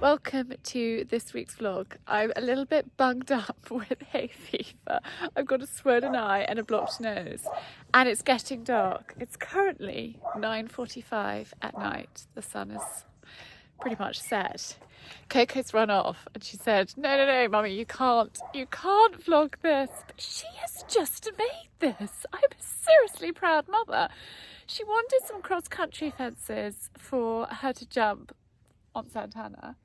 Welcome to this week's vlog. I'm a little bit bunged up with hay fever. I've got a swollen eye and a blocked nose, and it's getting dark. It's currently 9:45 at night. The sun is pretty much set. Coco's run off and she said, no, mummy, you can't vlog this. But she has just made this. I'm a seriously proud mother. She wanted some cross-country fences for her to jump on Santana.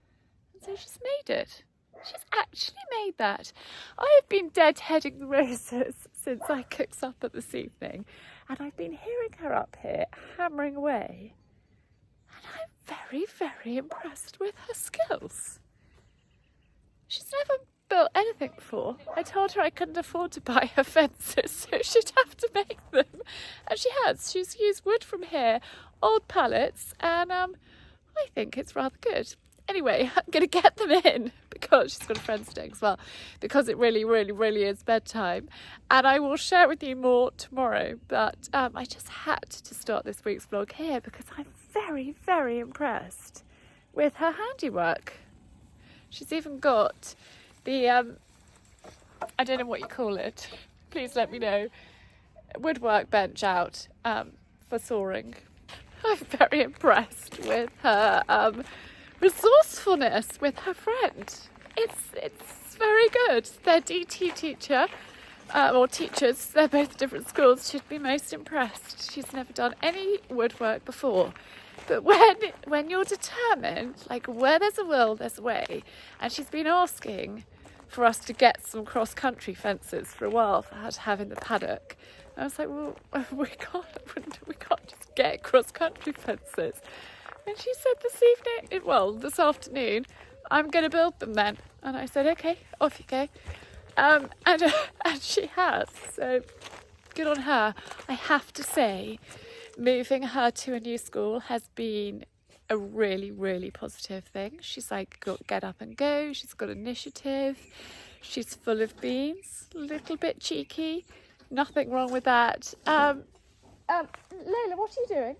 So she's made it. She's actually made that. I have been deadheading the roses since I cooked supper this evening, and I've been hearing her up here hammering away. And I'm very, very impressed with her skills. She's never built anything before. I told her I couldn't afford to buy her fences, so she'd have to make them. And she has. She's used wood from here, old pallets, and I think it's rather good. Anyway, I'm going to get them in because she's got a friend staying as well, because it really, really, really is bedtime. And I will share with you more tomorrow. But I just had to start this week's vlog here because I'm very, very impressed with her handiwork. She's even got the, I don't know what you call it. Please let me know. Woodwork bench out for sawing. I'm very impressed with her resourcefulness with her friend. It's very good. Their DT teacher, or teachers, they're both different schools, should be most impressed. She's never done any woodwork before. But when you're determined, like where there's a will, there's a way. And she's been asking for us to get some cross-country fences for a while for her to have in the paddock. And I was like, well, we can't just get cross-country fences. And she said this afternoon, I'm going to build them then. And I said, okay, off you go. And she has, so good on her. I have to say, moving her to a new school has been a really, really positive thing. She's like got get up and go. She's got initiative. She's full of beans, a little bit cheeky. Nothing wrong with that. Layla, what are you doing?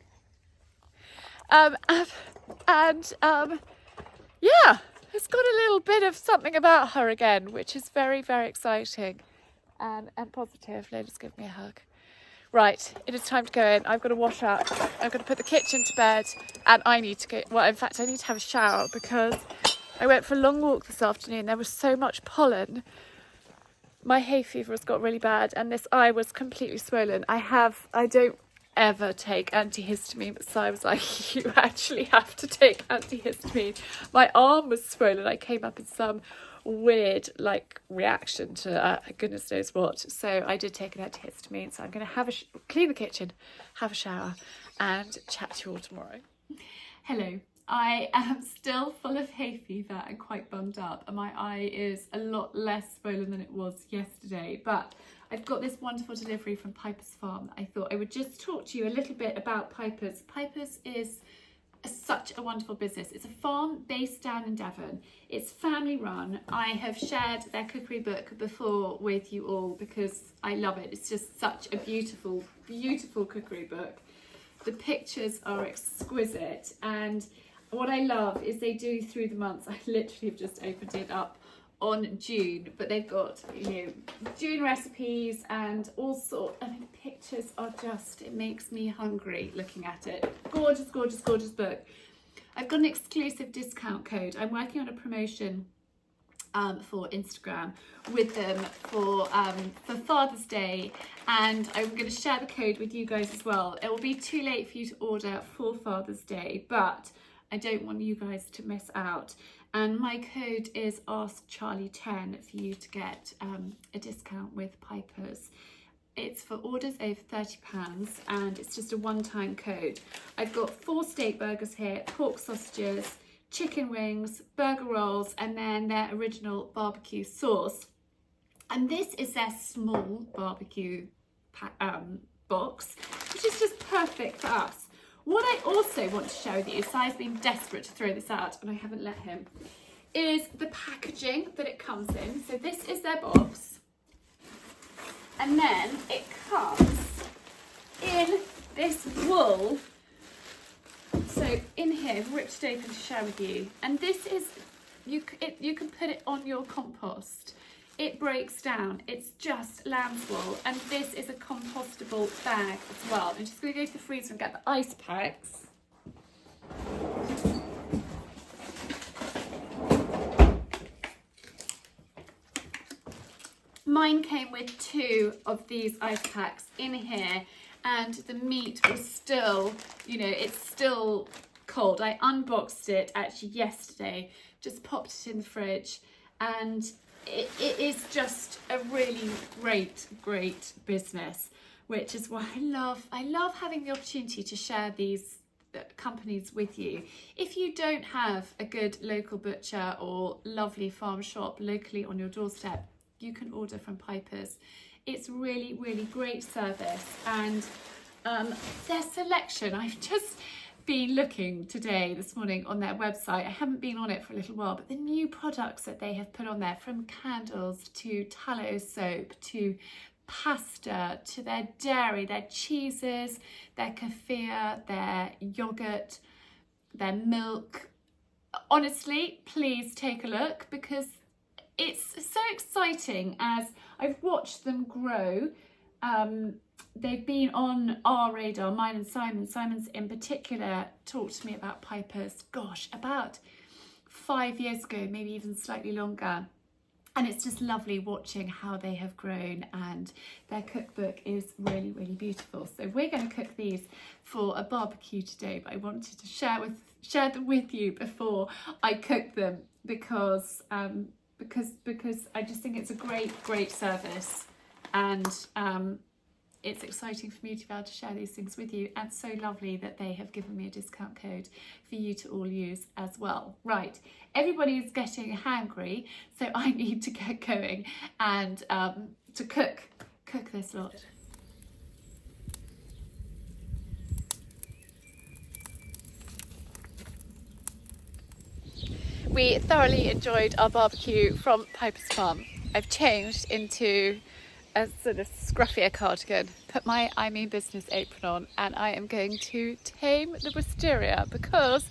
Yeah, it's got a little bit of something about her again, which is very, very exciting and positive. Layla's give me a hug. Right, it is time to go in. I've got to wash up. I've got to put the kitchen to bed, and I need to go. Well, in fact, I need to have a shower because I went for a long walk this afternoon. There was so much pollen. My hay fever has got really bad, and this eye was completely swollen. I don't ever take antihistamine, but Si was like, you actually have to take antihistamine. My arm was swollen. I came up in some weird reaction to goodness knows what, so I did take an antihistamine. So I'm going to clean the kitchen, have a shower, and chat to you all tomorrow. Hello. I am still full of hay fever and quite bummed up, and my eye is a lot less swollen than it was yesterday, but I've got this wonderful delivery from Piper's Farm. I thought I would just talk to you a little bit about Piper's. Piper's is such a wonderful business. It's a farm based down in Devon. It's family run. I have shared their cookery book before with you all because I love it. It's just such a beautiful, beautiful cookery book. The pictures are exquisite, and what I love is they do through the months. I literally have just opened it up on June, but they've got, June recipes and all sorts. I mean, pictures are just, it makes me hungry looking at it. Gorgeous, gorgeous, gorgeous book. I've got an exclusive discount code. I'm working on a promotion for Instagram with them for Father's Day, and I'm going to share the code with you guys as well. It will be too late for you to order for Father's Day, but I don't want you guys to miss out. And my code is AskCharlie10 for you to get a discount with Piper's. It's for orders over £30, and it's just a one-time code. I've got 4 steak burgers here, pork sausages, chicken wings, burger rolls, and then their original barbecue sauce. And this is their small barbecue box, which is just perfect for us. What I also want to share with you, so I've been desperate to throw this out and I haven't let him, is the packaging that it comes in. So this is their box, and then it comes in this wool So in here, I've ripped it open to share with you. And this is, you can put it on your compost. It breaks down. It's just lamb's wool. And this is a compostable bag as well. I'm just going to go to the freezer and get the ice packs. Mine came with 2 of these ice packs in here, and the meat was still, you know, it's still cold. I unboxed it actually yesterday, just popped it in the fridge, and it is just a really great business, which is why I love having the opportunity to share these companies with you. If you don't have a good local butcher or lovely farm shop locally on your doorstep, you can order from Piper's. It's really great service, and their selection, I've just been looking this morning on their website. I haven't been on it for a little while, but the new products that they have put on there, from candles to tallow soap to pasta to their dairy, their cheeses, their kefir, their yogurt, their milk. Honestly, please take a look, because it's so exciting as I've watched them grow. They've been on our radar, mine and Simon. Simon's in particular talked to me about Piper's, gosh, about 5 years ago, maybe even slightly longer. And it's just lovely watching how they have grown, and their cookbook is really beautiful. So we're going to cook these for a barbecue today, but I wanted to share them with you before I cook them, because I just think it's a great service, and it's exciting for me to be able to share these things with you, and so lovely that they have given me a discount code for you to all use as well. Right, everybody is getting hangry, so I need to get going and to cook this lot. We thoroughly enjoyed our barbecue from Piper's Farm. I've changed into a sort of scruffier cardigan, put my I Mean Business apron on, and I am going to tame the wisteria, because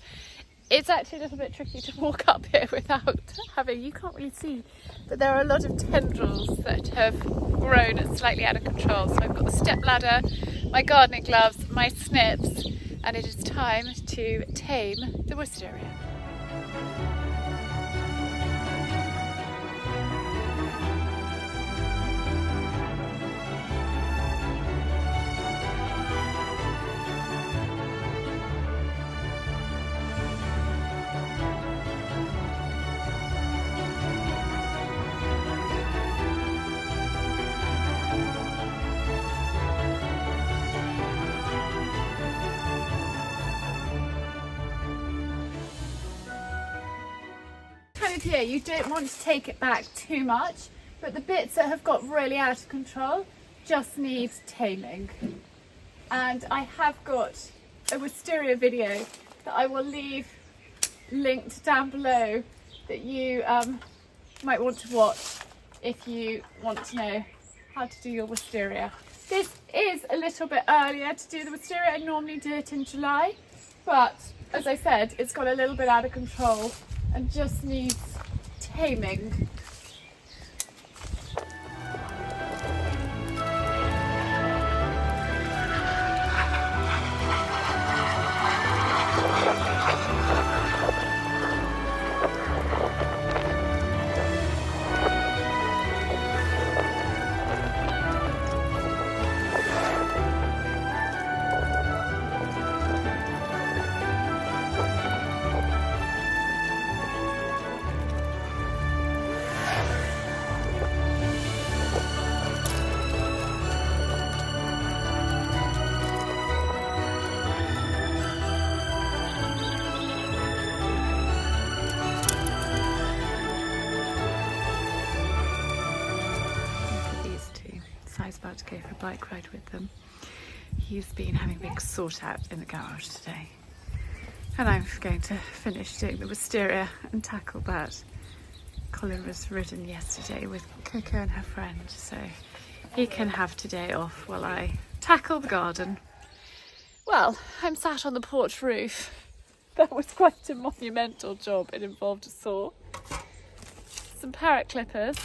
it's actually a little bit tricky to walk up here without having, you can't really see, but there are a lot of tendrils that have grown slightly out of control. So I've got the step ladder, my gardening gloves, my snips, and it is time to tame the wisteria. Here, you don't want to take it back too much, but the bits that have got really out of control just need taming. And I have got a wisteria video that I will leave linked down below that you might want to watch if you want to know how to do your wisteria. This is a little bit earlier to do the wisteria. I normally do it in July, but as I said, it's got a little bit out of control and just needs taming. About to go for a bike ride with them. He's been having a big sort out in the garage today, and I'm going to finish doing the wisteria and tackle that. Colin was ridden yesterday with Coco and her friend, so he can have today off while I tackle the garden. Well, I'm sat on the porch roof That was quite a monumental job. It involved a saw, some parrot clippers.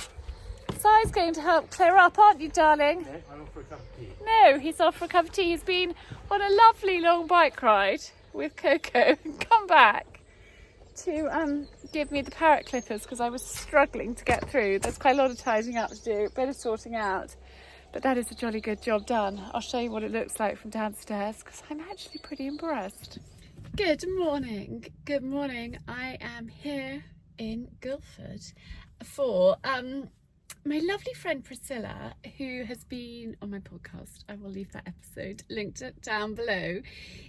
Si's going to help clear up, aren't you, darling? No, I'm off for a cup of tea. No, he's off for a cup of tea. He's been on a lovely long bike ride with Coco and come back to give me the parrot clippers because I was struggling to get through. There's quite a lot of tidying up to do, a bit of sorting out, but that is a jolly good job done. I'll show you what it looks like from downstairs because I'm actually pretty impressed. Good morning. Good morning. I am here in Guildford for my lovely friend Priscilla, who has been on my podcast. I will leave that episode linked down below,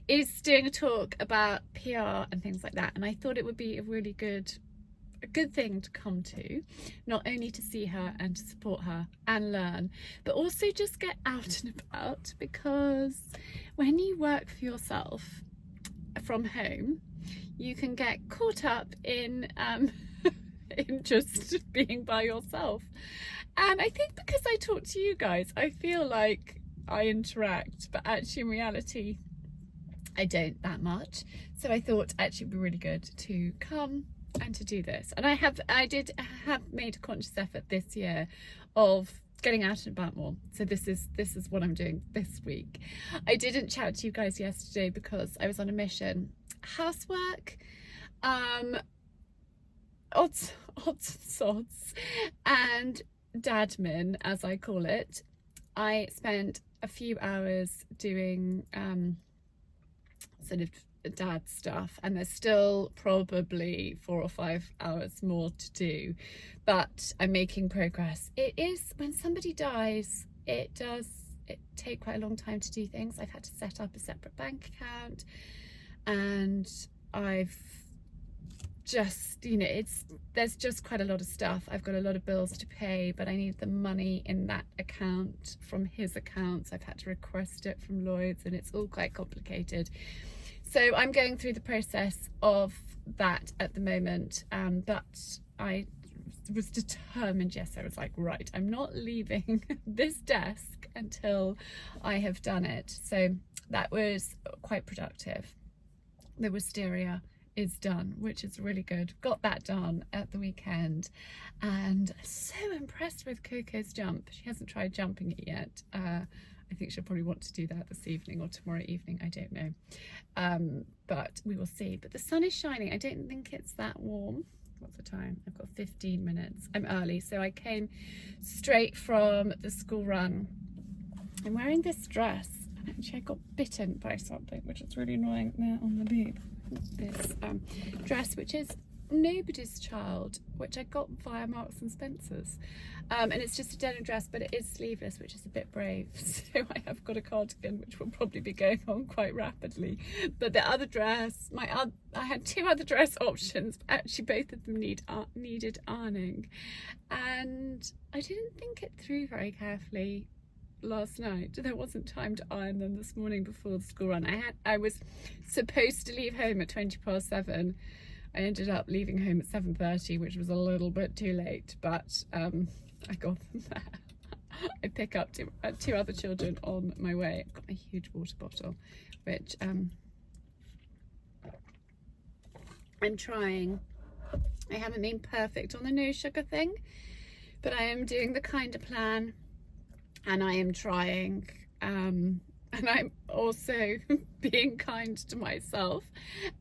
is doing a talk about PR and things like that, and I thought it would be a really good thing to come to, not only to see her and to support her and learn, but also just get out and about, because when you work for yourself from home, you can get caught up in in just being by yourself. And I think because I talk to you guys, I feel like I interact, but actually in reality I don't that much. So I thought actually it'd be really good to come and to do this. And I did have made a conscious effort this year of getting out and about more. So this is what I'm doing this week. I didn't chat to you guys yesterday because I was on a mission. Housework, odds and sods, and dadmin, as I call it. I spent a few hours doing sort of dad stuff, and there's still probably 4 or 5 hours more to do, but I'm making progress. It is, when somebody dies, it take quite a long time to do things. I've had to set up a separate bank account, and I've just, you know, there's just quite a lot of stuff. I've got a lot of bills to pay, but I need the money in that account from his accounts. I've had to request it from Lloyd's, and it's all quite complicated. So I'm going through the process of that at the moment, but I was determined. Yes, I was like, right, I'm not leaving this desk until I have done it. So that was quite productive. The wisteria is done, which is really good. Got that done at the weekend, and so impressed with Coco's jump. She hasn't tried jumping it yet. I think she'll probably want to do that this evening or tomorrow evening, I don't know, but we will see. But the sun is shining. I don't think it's that warm. What's the time? I've got 15 minutes. I'm early, so I came straight from the school run. I'm wearing this dress, and actually I got bitten by something, which is really annoying there on the boob. This dress, which is nobody's child, which I got via Marks and Spencer's, and it's just a denim dress, but it is sleeveless, which is a bit brave. So I have got a cardigan which will probably be going on quite rapidly. But the other dress, I had 2 other dress options, but actually both of them needed ironing, and I didn't think it through very carefully last night. There wasn't time to iron them this morning before the school run. I was supposed to leave home at 7:20. I ended up leaving home at 7:30, which was a little bit too late, but I got them there. I pick up 2 other children on my way. I've got my huge water bottle, which I'm trying. I haven't been perfect on the no sugar thing, but I am doing the Kinder plan, and I am trying, and I'm also being kind to myself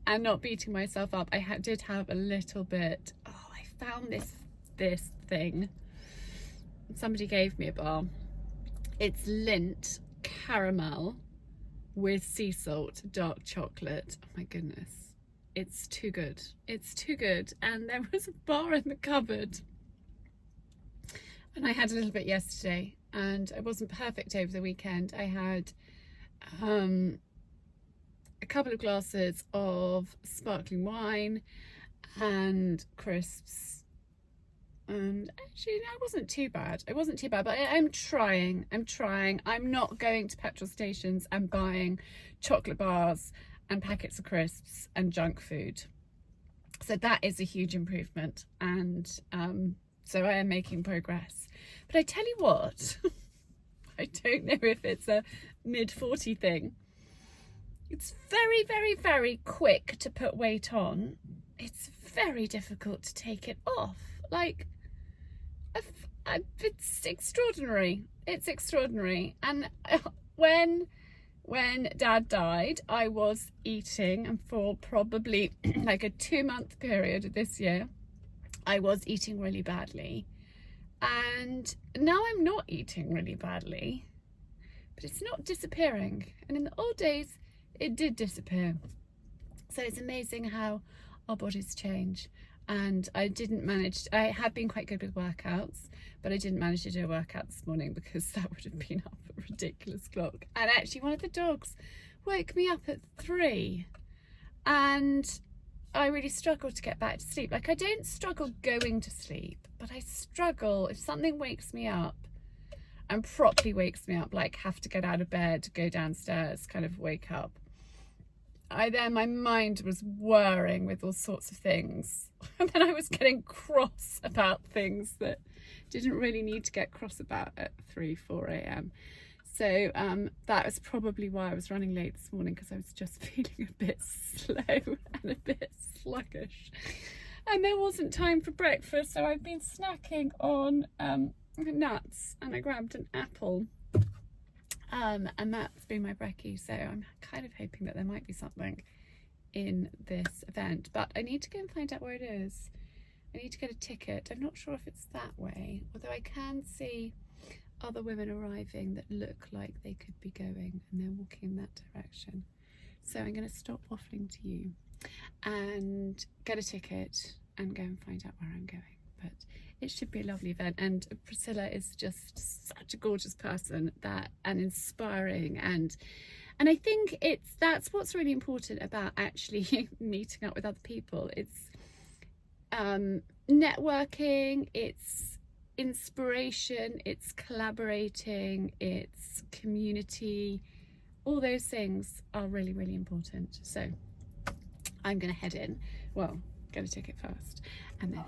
and not beating myself up. I did have a little bit, I found this thing. Somebody gave me a bar. It's Lindt caramel with sea salt, dark chocolate. Oh my goodness, it's too good. It's too good. And there was a bar in the cupboard, and I had a little bit yesterday, and I wasn't perfect over the weekend. I had a couple of glasses of sparkling wine and crisps, and actually I wasn't too bad. It wasn't too bad, but I'm trying. I'm not going to petrol stations and buying chocolate bars and packets of crisps and junk food. So that is a huge improvement, and so I am making progress. But I tell you what, I don't know if it's a mid-40 thing, It's very, very, very quick to put weight on. It's very difficult to take it off. Like, it's extraordinary. It's extraordinary. And when Dad died, I was eating, and for probably like a 2-month period this year, I was eating really badly. And now I'm not eating really badly, but it's not disappearing. And in the old days, it did disappear. So it's amazing how our bodies change. And I have been quite good with workouts, but I didn't manage to do a workout this morning because that would have been up a ridiculous clock. And actually one of the dogs woke me up at 3, and I really struggled to get back to sleep. Like, I don't struggle going to sleep, but I struggle if something wakes me up and properly wakes me up, like have to get out of bed, go downstairs, kind of wake up. My mind was whirring with all sorts of things. And then I was getting cross about things that didn't really need to get cross about at 4 a.m. So that was probably why I was running late this morning, because I was just feeling a bit slow and a bit sluggish. And there wasn't time for breakfast, so I've been snacking on nuts, and I grabbed an apple. And that's been my brekkie, so I'm kind of hoping that there might be something in this event, but I need to go and find out where it is. I need to get a ticket. I'm not sure if it's that way, although I can see other women arriving that look like they could be going, and they're walking in that direction. So I'm going to stop waffling to you and get a ticket and go and find out where I'm going. But it should be a lovely event, and Priscilla is just such a gorgeous person, and inspiring, and I think that's what's really important about actually meeting up with other people. It's networking, it's inspiration, it's collaborating, it's community. All those things are really, really important. So I'm going to head in. Well, get a ticket first, and then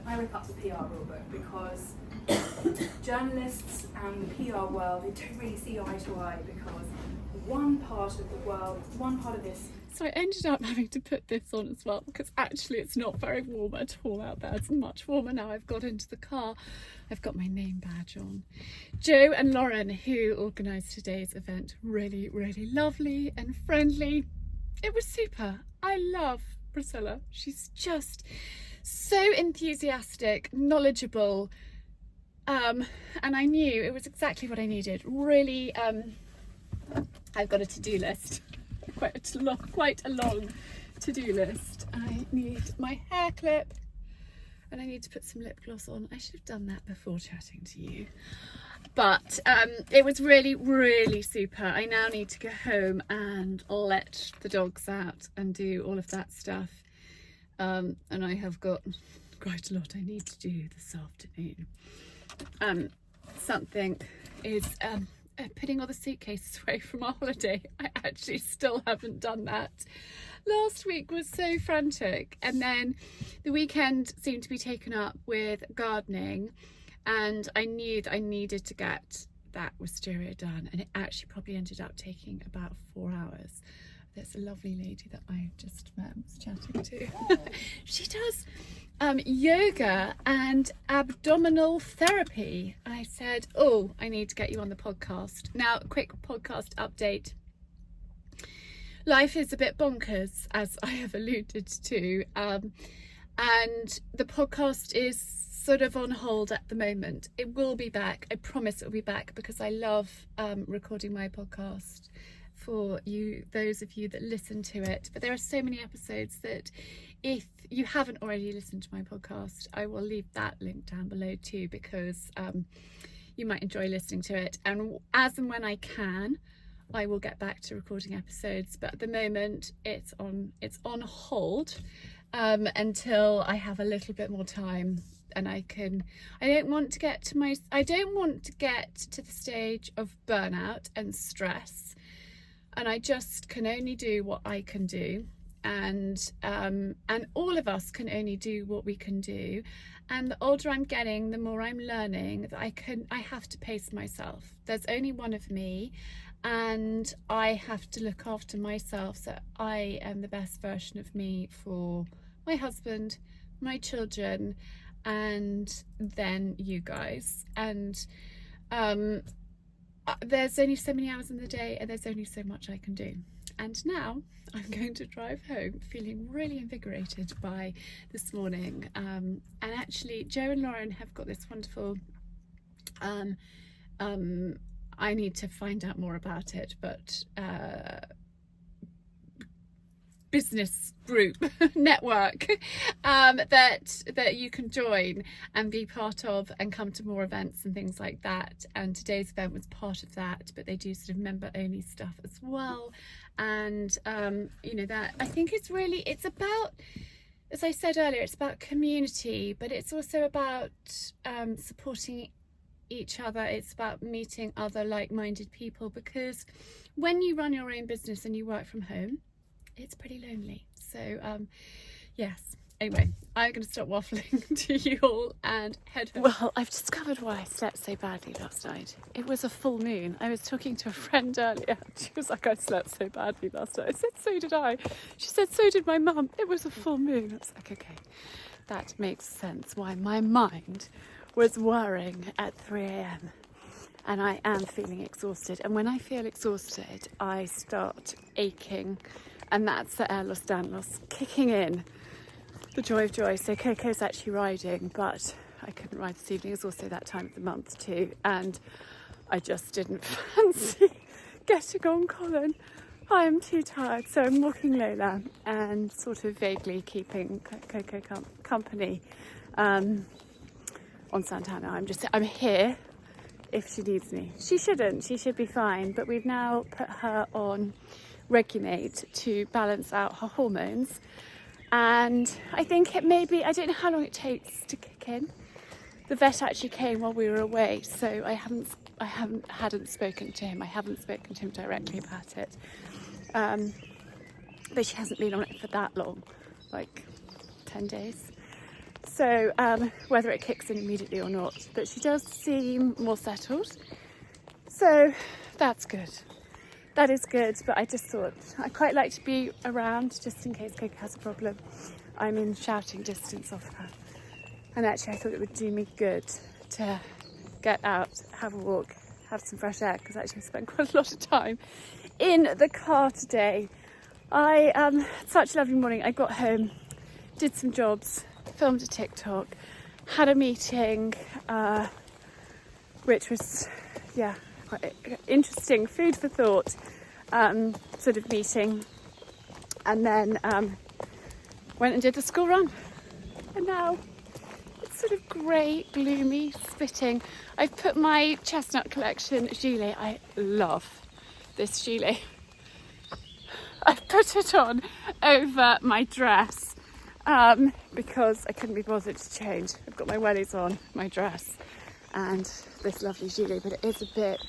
I rip up the PR rulebook because journalists and the PR world, they don't really see eye to eye, because one part of this. So I ended up having to put this on as well, because actually it's not very warm at all out there. It's much warmer now. I've got into the car. I've got my name badge on. Joe and Lauren, who organised today's event, really, really lovely and friendly. It was super. I love Priscilla. She's just so enthusiastic, knowledgeable, and I knew it was exactly what I needed. Really, I've got a to-do list, quite a long to-do list. I need my hair clip, and I need to put some lip gloss on. I should have done that before chatting to you, but it was really, really super. I now need to go home and let the dogs out and do all of that stuff, and I have got quite a lot I need to do this afternoon. Something is putting all the suitcases away from our holiday. I actually still haven't done that. Last week was so frantic, and then the weekend seemed to be taken up with gardening, and I knew that I needed to get that wisteria done, and it actually probably ended up taking about 4 hours. There's a lovely lady that I just met and was chatting to. She does yoga and abdominal therapy. I said, oh, I need to get you on the podcast. Now, a quick podcast update. Life is a bit bonkers, as I have alluded to, and the podcast is sort of on hold at the moment. It will be back. I promise it will be back, because I love recording my podcast for you, those of you that listen to it. But there are so many episodes that if you haven't already listened to my podcast, I will leave that link down below too, because you might enjoy listening to it. And as and when I can, I will get back to recording episodes, but at the moment it's on hold until I have a little bit more time, and I don't want to get to the stage of burnout and stress, and I just can only do what I can do, and all of us can only do what we can do. And the older I'm getting, the more I'm learning that I have to pace myself. There's only one of me, and I have to look after myself so I am the best version of me for my husband, my children, and then you guys. And there's only so many hours in the day, and there's only so much I can do. And now I'm going to drive home feeling really invigorated by this morning. And actually Joe and Lauren have got this wonderful I need to find out more about it, but business group network that you can join and be part of and come to more events and things like that. And today's event was part of that, but they do sort of member only stuff as well. And you know, that I think it's about, as I said earlier, it's about community, but it's also about supporting each other. It's about meeting other like-minded people, because when you run your own business and you work from home, it's pretty lonely. So yes, anyway, I'm going to stop waffling to you all and head home. Well, I've discovered why I slept so badly last night. It was a full moon. I was talking to a friend earlier. She was like, I slept so badly last night. I said, so did I. She said, so did my mum. It was a full moon. I was like, okay, that makes sense why my mind was whirring at 3 a.m. and I am feeling exhausted. And when I feel exhausted, I start aching, and that's the air loss, dan loss kicking in. The joy of joy. So Coco's actually riding, but I couldn't ride this evening. It's also that time of the month too, and I just didn't fancy getting on Colin. I am too tired, so I'm walking Lola and sort of vaguely keeping Coco company on Santana. I'm here if she needs me. She shouldn't, she should be fine, but we've now put her on Regulate to balance out her hormones, and I think it may be, I don't know how long it takes to kick in. The vet actually came while we were away, so I hadn't spoken to him. I haven't spoken to him directly about it, but she hasn't been on it for that long, like 10 days. So whether it kicks in immediately or not, but she does seem more settled, so that's good. That is good, but I just thought I'd quite like to be around just in case Coco has a problem. I'm in shouting distance of her, and actually I thought it would do me good to get out, have a walk, have some fresh air, because actually I spent quite a lot of time in the car today. I had such a lovely morning. I got home, did some jobs, filmed a TikTok, had a meeting, which was, yeah, quite interesting, food for thought sort of meeting, and then went and did the school run, and now it's sort of grey, gloomy, spitting. I've put my chestnut collection gilet, I love this gilet, I've put it on over my dress because I couldn't be bothered to change. I've got my wellies on, my dress, and this lovely gilet, but it is a bit,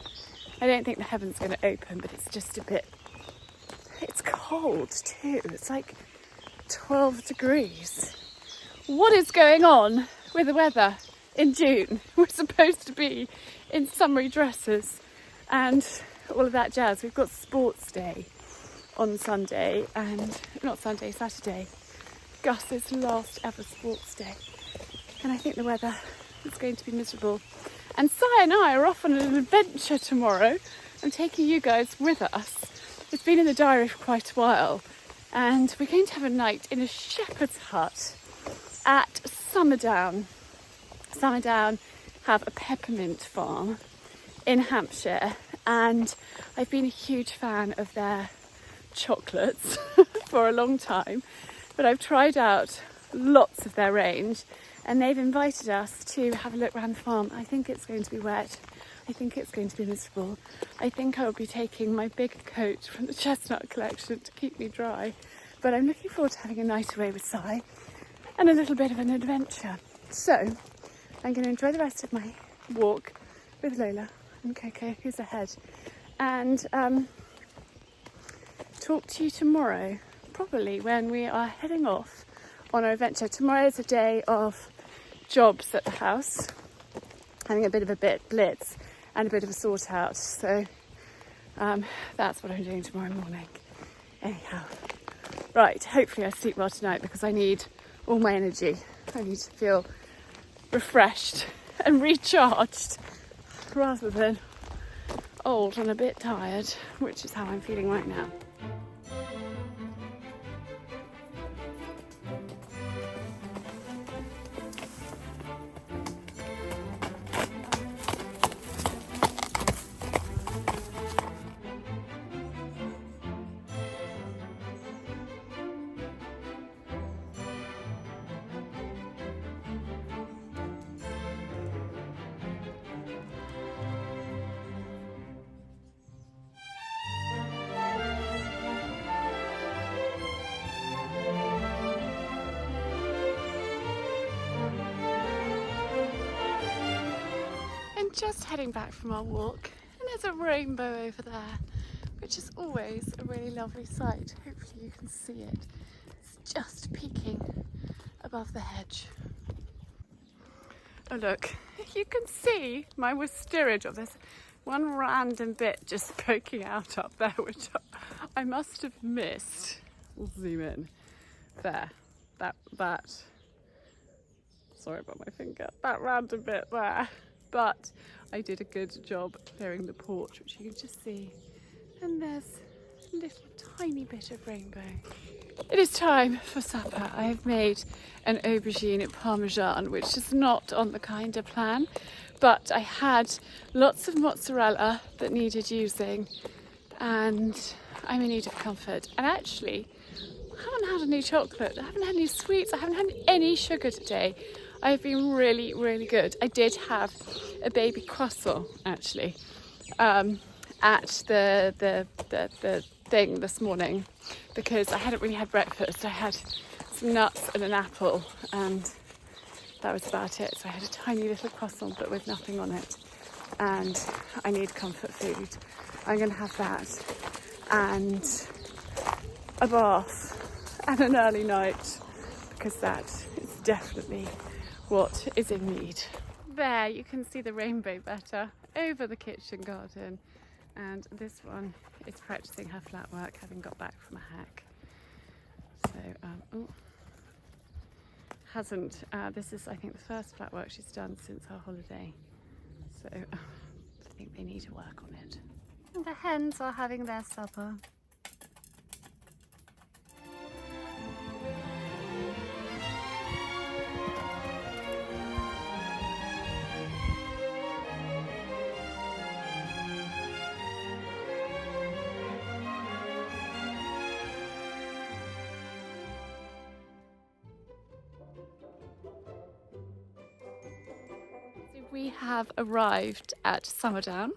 I don't think the heaven's going to open, but it's just a bit, it's cold too. It's like 12 degrees. What is going on with the weather in June? We're supposed to be in summery dresses and all of that jazz. We've got sports day on Sunday, and not Sunday, Saturday. Gus's last ever sports day. And I think the weather is going to be miserable. And Si and I are off on an adventure tomorrow. I'm taking you guys with us. It's been in the diary for quite a while. And we're going to have a night in a shepherd's hut at Summerdown. Summerdown have a peppermint farm in Hampshire. And I've been a huge fan of their chocolates for a long time. But I've tried out lots of their range. And they've invited us to have a look around the farm. I think it's going to be wet. I think it's going to be miserable. I think I will be taking my big coat from the chestnut collection to keep me dry. But I'm looking forward to having a night away with Si and a little bit of an adventure. So I'm going to enjoy the rest of my walk with Lola and Coco, who's ahead, and talk to you tomorrow, probably when we are heading off on our adventure. Tomorrow is a day of jobs at the house, having a bit of a blitz and a bit of a sort out. So That's what I'm doing tomorrow morning. Anyhow, right, hopefully I sleep well tonight because I need all my energy. I need to feel refreshed and recharged rather than old and a bit tired, which is how I'm feeling right now. Just heading back from our walk, and there's a rainbow over there, which is always a really lovely sight. Hopefully you can see it. It's just peeking above the hedge. Oh look, you can see my wisteria of this one random bit just poking out up there, which I must have missed. We'll zoom in. There, that. Sorry about my finger. That random bit there. But I did a good job clearing the porch, which you can just see. And there's a little tiny bit of rainbow. It is time for supper. I have made an aubergine parmesan, which is not on the Kinder plan, but I had lots of mozzarella that needed using, and I'm in need of comfort. And actually, I haven't had any chocolate, I haven't had any sweets, I haven't had any sugar today. I've been really, really good. I did have a baby croissant actually at the thing this morning because I hadn't really had breakfast. I had some nuts and an apple, and that was about it. So I had a tiny little croissant but with nothing on it, and I need comfort food. I'm going to have that and a bath and an early night because that is definitely what is in need. There you can see the rainbow better over the kitchen garden, and this one is practicing her flat work having got back from a hack. So this is I think the first flat work she's done since her holiday, so I think they need to work on it. And the hens are having their supper. We have arrived at Summerdown.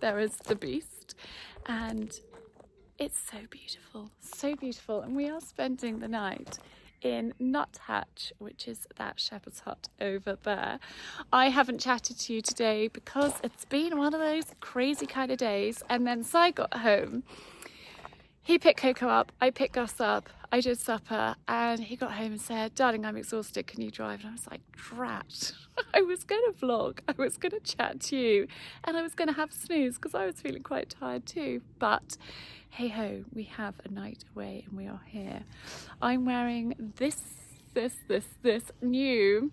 There is the beast, and it's so beautiful, and we are spending the night in Nuthatch, which is that shepherd's hut over there. I haven't chatted to you today because it's been one of those crazy kind of days, and then Si got home. He picked Coco up, I picked Gus up, I did supper, and he got home and said, "Darling, I'm exhausted, can you drive?" And I was like, drat. I was going to vlog, I was going to chat to you, and I was going to have a snooze because I was feeling quite tired too. But hey ho, we have a night away and we are here. I'm wearing this new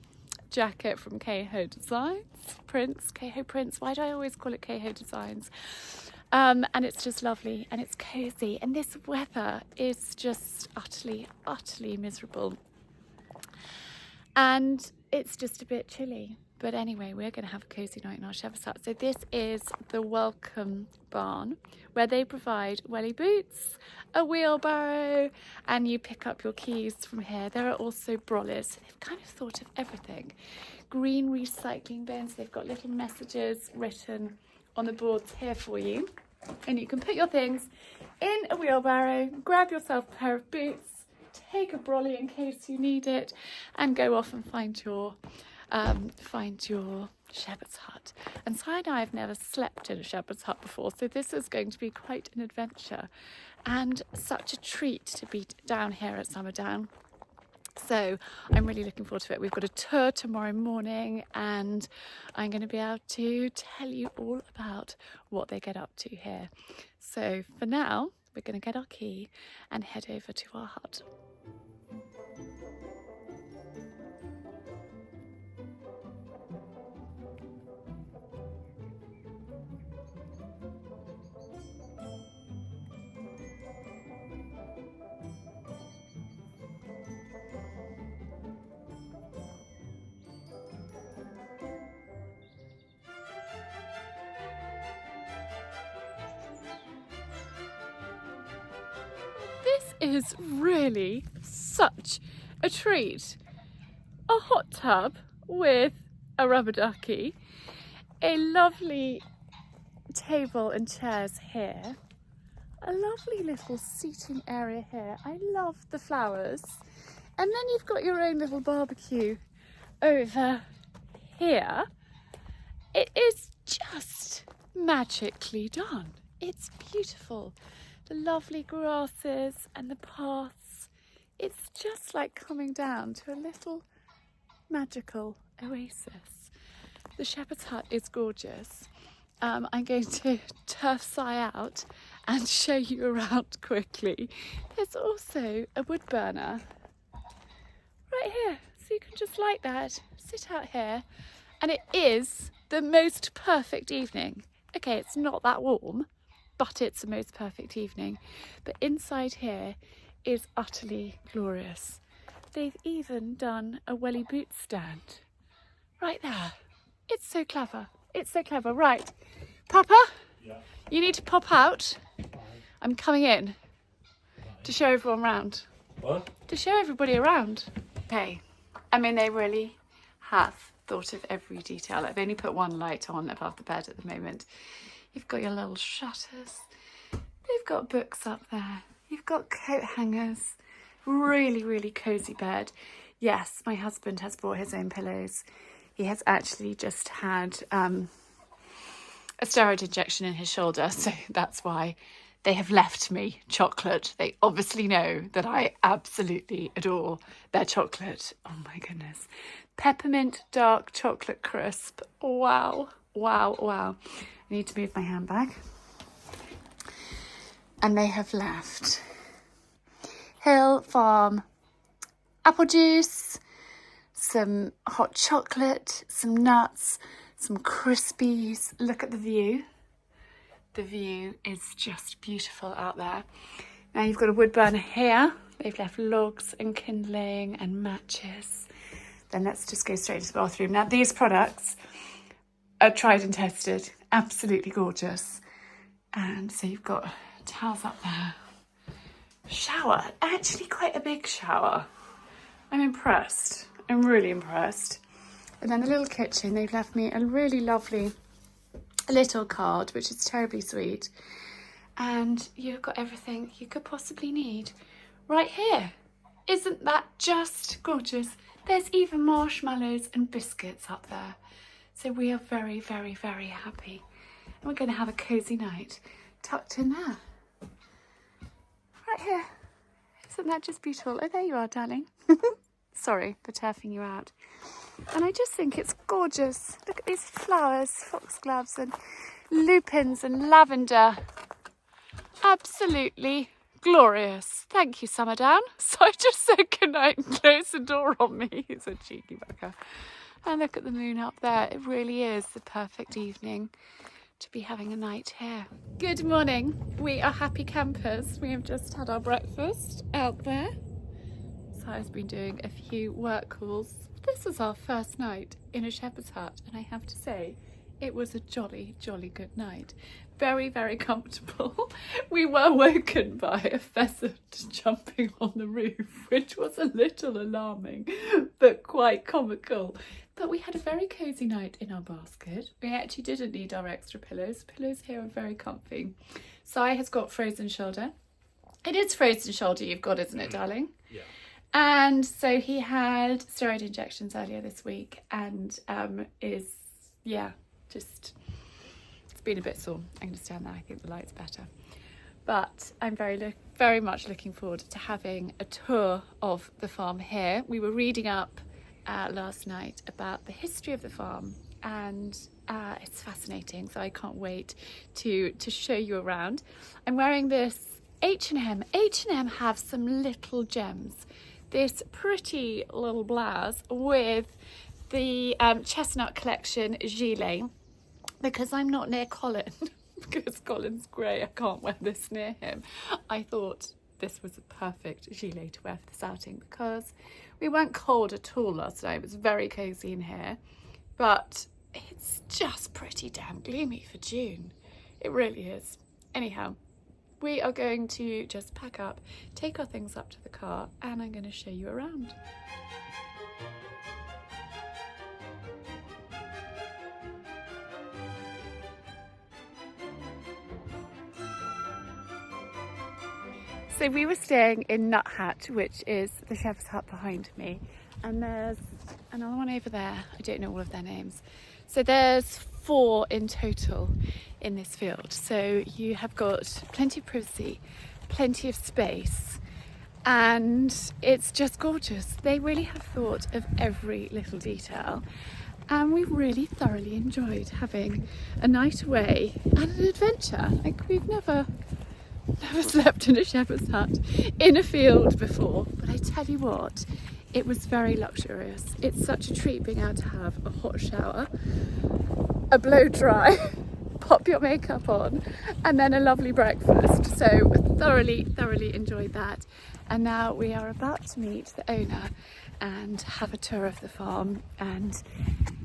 jacket from Keiho Designs, Keiho Prince. Why do I always call it Keiho Designs? And it's just lovely and it's cozy, and this weather is just utterly miserable, and it's just a bit chilly. But anyway, we're going to have a cozy night in our shepherd's hut. So this is the welcome barn, where they provide welly boots, a wheelbarrow, and you pick up your keys from here. There are also brollies. They've kind of thought of everything. Green recycling bins. They've got little messages written on the boards here for you, and you can put your things in a wheelbarrow, grab yourself a pair of boots, take a brolly in case you need it, and go off and find your shepherd's hut. And Si and I have never slept in a shepherd's hut before, so this is going to be quite an adventure and such a treat to be down here at Summerdown. So I'm really looking forward to it. We've got a tour tomorrow morning and I'm going to be able to tell you all about what they get up to here. So for now, we're going to get our key and head over to our hut. This is really such a treat. A hot tub with a rubber ducky, a lovely table and chairs here, a lovely little seating area here. I love the flowers. And then you've got your own little barbecue over here. It is just magically done. It's beautiful. The lovely grasses and the paths. It's just like coming down to a little magical oasis. The shepherd's hut is gorgeous. I'm going to turf sigh out and show you around quickly. There's also a wood burner right here, so you can just light that, sit out here, and it is the most perfect evening. Okay, it's not that warm, but it's the most perfect evening. But inside here is utterly glorious. They've even done a welly boot stand right there. It's so clever. It's so clever. Right, Papa, Yeah. you need to pop out. Fine. I'm coming in to show everyone around. What? To show everybody around. Okay, I mean, they really have thought of every detail. I've only put one light on above the bed at the moment. You've got your little shutters. They've got books up there. You've got coat hangers. Really, really cosy bed. Yes, my husband has brought his own pillows. He has actually just had a steroid injection in his shoulder, so that's why they have left me chocolate. They obviously know that I absolutely adore their chocolate. Oh my goodness. Peppermint dark chocolate crisp. Wow, wow, wow. I need to move my handbag. And they have left Hill Farm apple juice, some hot chocolate, some nuts, some crispies. Look at the view. The view is just beautiful out there. Now you've got a wood burner here. They've left logs and kindling and matches. Then let's just go straight to the bathroom. Now these products are tried and tested. Absolutely gorgeous. And so you've got towels up there. Shower, actually quite a big shower. I'm impressed. I'm really impressed. And then the little kitchen, they've left me a really lovely little card, which is terribly sweet. And you've got everything you could possibly need right here. Isn't that just gorgeous? There's even marshmallows and biscuits up there. So we are very, very, very happy. And we're going to have a cosy night tucked in there. Right here. Isn't that just beautiful? Oh, there you are, darling. Sorry for turfing you out. And I just think it's gorgeous. Look at these flowers, foxgloves and lupins and lavender. Absolutely glorious. Thank you, Summerdown. So I just said goodnight and closed the door on me. He's a cheeky bugger. And look at the moon up there. It really is the perfect evening to be having a night here. Good morning. We are happy campers. We have just had our breakfast out there. So I've been doing a few work calls. This was our first night in a shepherd's hut, and I have to say it was a jolly, jolly good night. Very, very comfortable. We were woken by a pheasant jumping on the roof, which was a little alarming, but quite comical. But we had a very cosy night in our basket. We actually didn't need our extra pillows. Pillows here are very comfy. Sai has got frozen shoulder. It is frozen shoulder you've got, isn't it, darling? Yeah. And so he had steroid injections earlier this week and it's been a bit sore. I understand that. I think the light's better. but I'm very much looking forward to having a tour of the farm here. We were reading up last night about the history of the farm, and it's fascinating, so I can't wait to show you around. I'm wearing this H&M. H&M have some little gems. This pretty little blouse with the chestnut collection gilet, because I'm not near Colin, because Colin's grey, I can't wear this near him. I thought this was a perfect gilet to wear for this outing because we weren't cold at all last night. It was very cosy in here, but it's just pretty damn gloomy for June. It really is. Anyhow, we are going to just pack up, take our things up to the car, and I'm going to show you around. So we were staying in Nut Hat, which is the shepherd's hut behind me, and there's another one over there. I don't know all of their names. So there's 4 in total in this field. So you have got plenty of privacy, plenty of space, and it's just gorgeous. They really have thought of every little detail, and we really thoroughly enjoyed having a night away and an adventure. Like, we've never slept in a shepherd's hut in a field before, but I tell you what, it was very luxurious. It's such a treat being able to have a hot shower, a blow dry, pop your makeup on, and then a lovely breakfast. So thoroughly enjoyed that. And now we are about to meet the owner and have a tour of the farm, and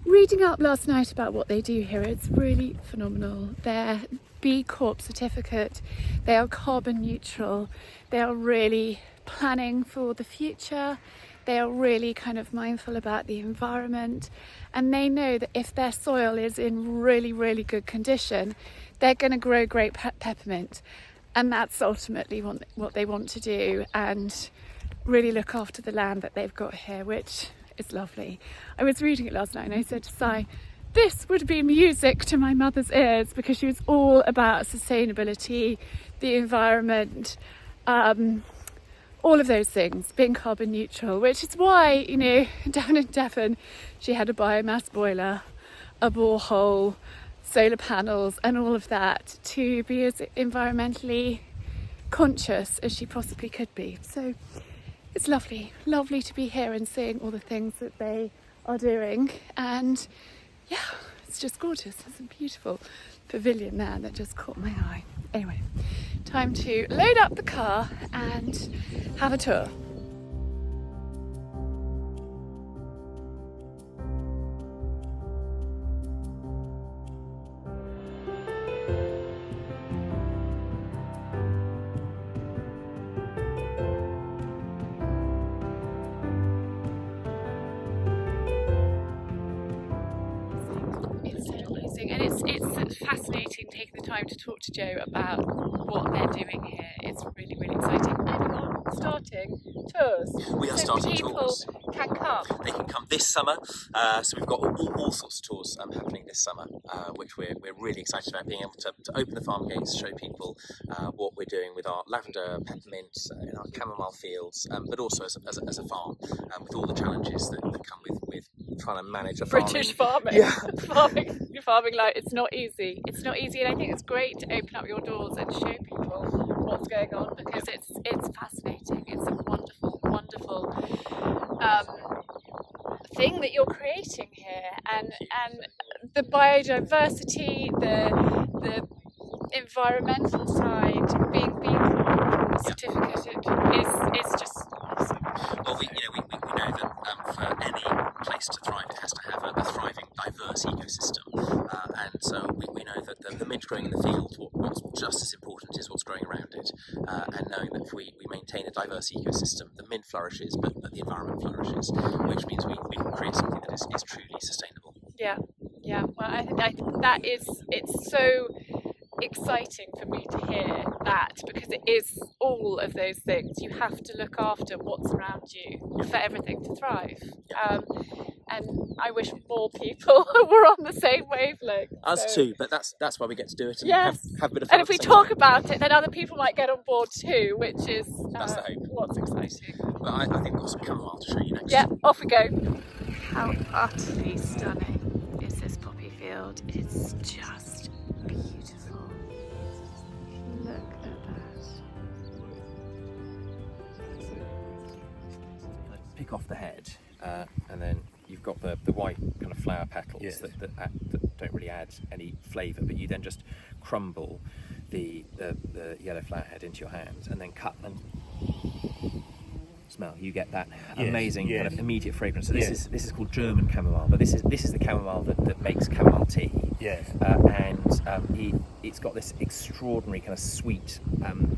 reading up last night about what they do here, it's really phenomenal. Their B Corp certificate, they are carbon neutral, they are really planning for the future, they are really kind of mindful about the environment, and they know that if their soil is in really good condition, they're going to grow great peppermint, and that's ultimately what they want to do, and really look after the land that they've got here, which is lovely. I was reading it last night and I said to Si, this would be music to my mother's ears, because she was all about sustainability, the environment, all of those things, being carbon neutral, which is why, you know, down in Devon, she had a biomass boiler, a borehole, solar panels, and all of that, to be as environmentally conscious as she possibly could be. So it's lovely to be here and seeing all the things that they are doing, and yeah, it's just gorgeous. There's a beautiful pavilion there that just caught my eye. Anyway, time to load up the car and have a tour. It's fascinating taking the time to talk to Joe about what they're doing here. It's really exciting. And you're starting tours. We are starting tours. People can come. They can come this summer. So we've got all sorts of tours happening this summer, which we're really excited about, being able to open the farm gates, show people what we're doing with our lavender, peppermint, in our chamomile fields, but also as a farm, with all the challenges that come with trying to manage a British farming. Yeah. farming life, it's not easy. It's not easy, and I think it's great to open up your doors and show people what's going on, because it's fascinating. It's a wonderful thing that you're creating here, and the biodiversity, the environmental side, being B Corp certificate is just awesome. Well, we know that for any place to thrive, it has to have a thriving, diverse ecosystem, and so we know that the mint growing in the field, what's just as important is what's growing around it, and knowing that if we maintain a diverse ecosystem, the mint flourishes, but the environment flourishes, which means we can create something that is truly sustainable. Yeah. Well, I think that it's so exciting for me to hear that, because it is all of those things. You have to look after what's around you for everything to thrive. and I wish more people were on the same wavelength. Us So, too, but that's why we get to do it and yes. have a bit of fun. And if we talk about it, then other people might get on board too, which is That's the hope. what's exciting. But I think we've got some chamomile to show you next. Yeah, off we go. How utterly stunning is this poppy field? It's just beautiful. Look at that. Pick off the head, and then you've got the white kind of flower petals that don't really add any flavour, but you then just crumble the yellow flower head into your hands and then cut and smell. You get that amazing kind of immediate fragrance. So this is called German chamomile, but this is the chamomile that makes chamomile tea. Yes. And it's got this extraordinary kind of sweet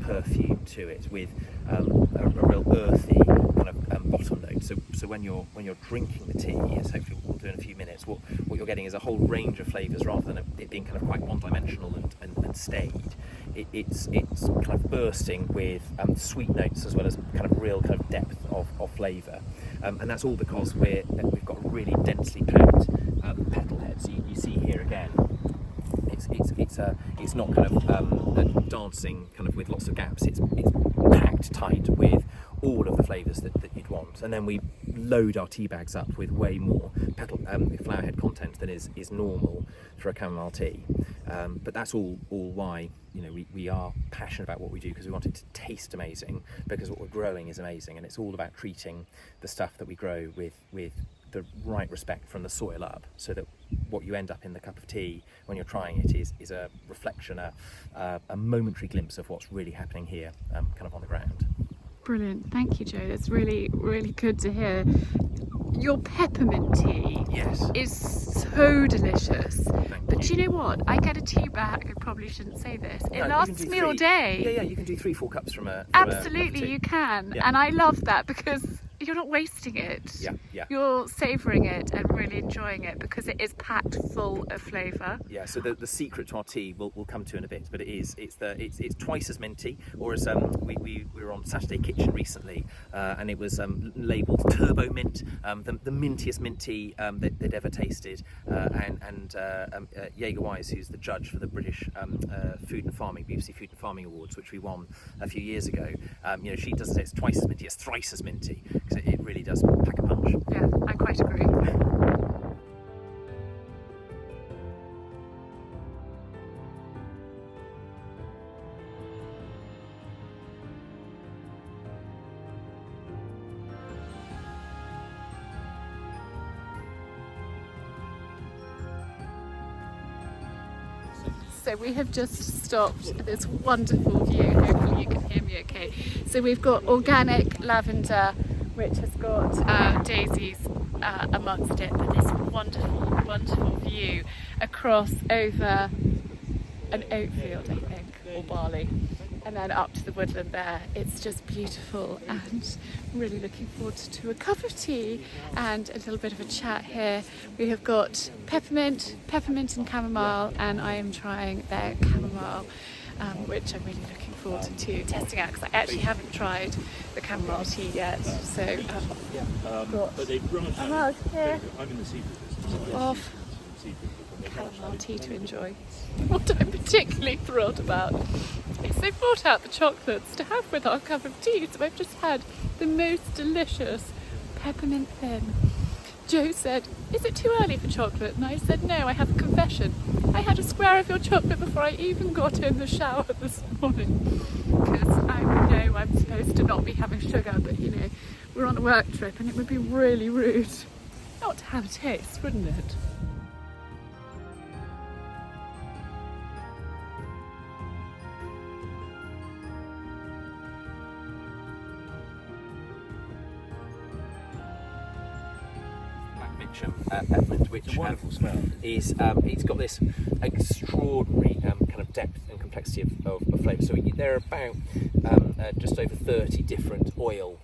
perfume to it, with a real earthy kind of bottom note. So when you're drinking the tea, as hopefully we'll do in a few minutes, what you're getting is a whole range of flavours rather than it being kind of quite one-dimensional and staid. It's kind of bursting with sweet notes as well as kind of real kind of depth of flavour, and that's all because we've got really densely packed petal heads. So you see here again, it's not kind of dancing kind of with lots of gaps. It's packed tight with all of the flavours that you'd want, and then we load our tea bags up with way more petal flower head content than is normal for a chamomile tea. But that's all why we are passionate about what we do, because we want it to taste amazing, because what we're growing is amazing, and it's all about treating the stuff that we grow with the right respect from the soil up, so that what you end up in the cup of tea when you're trying it is a reflection, a momentary glimpse of what's really happening here, kind of on the ground. Brilliant, thank you, Joe. That's really, really good to hear. Your peppermint tea is so delicious. But you know what? I get a tea bag. I probably shouldn't say this. It lasts me all day. Yeah, you can do 3-4 cups from a Absolutely, you can. Yeah. And I love that, because you're not wasting it. Yeah. You're savouring it and really enjoying it, because it is packed full of flavour. Yeah, so the secret to our tea we'll come to in a bit, but it's twice as minty. Or as we were on Saturday Kitchen recently, and it was labelled Turbo Mint, the mintiest mint tea that they'd ever tasted. And Jaeger Wise, who's the judge for the British Food and Farming, BBC Food and Farming Awards, which we won a few years ago, she does say it's twice as minty, it's thrice as minty, because it really does pack a punch. Yeah, I quite agree. So we have just stopped at this wonderful view. Hopefully you can hear me okay. So we've got organic lavender, which has got daisies amongst it, but this wonderful, wonderful view across over an oat field, I think, or barley, and then up to the woodland there. It's just beautiful, and really looking forward to a cup of tea and a little bit of a chat here. We have got peppermint and chamomile, and I am trying their chamomile, which I'm really looking forward to testing out, because I actually haven't tried the chamomile tea yet. So But they branch I'm out. out here I'm in the seafood business. of chamomile tea to enjoy. What I'm particularly thrilled about is they brought out the chocolates to have with our cup of tea, so I've just had the most delicious peppermint thin. Joe said, "Is it too early for chocolate?" And I said, "No, I have a confession. I had a square of your chocolate before I even got in the shower this morning, because I know I'm supposed to not be having sugar, but we're on a work trip and it would be really rude not to have a taste, wouldn't it?" Peppermint, which It's a wonderful smell. is it's got this extraordinary kind of depth and complexity of flavour. So there are about just over 30 different oil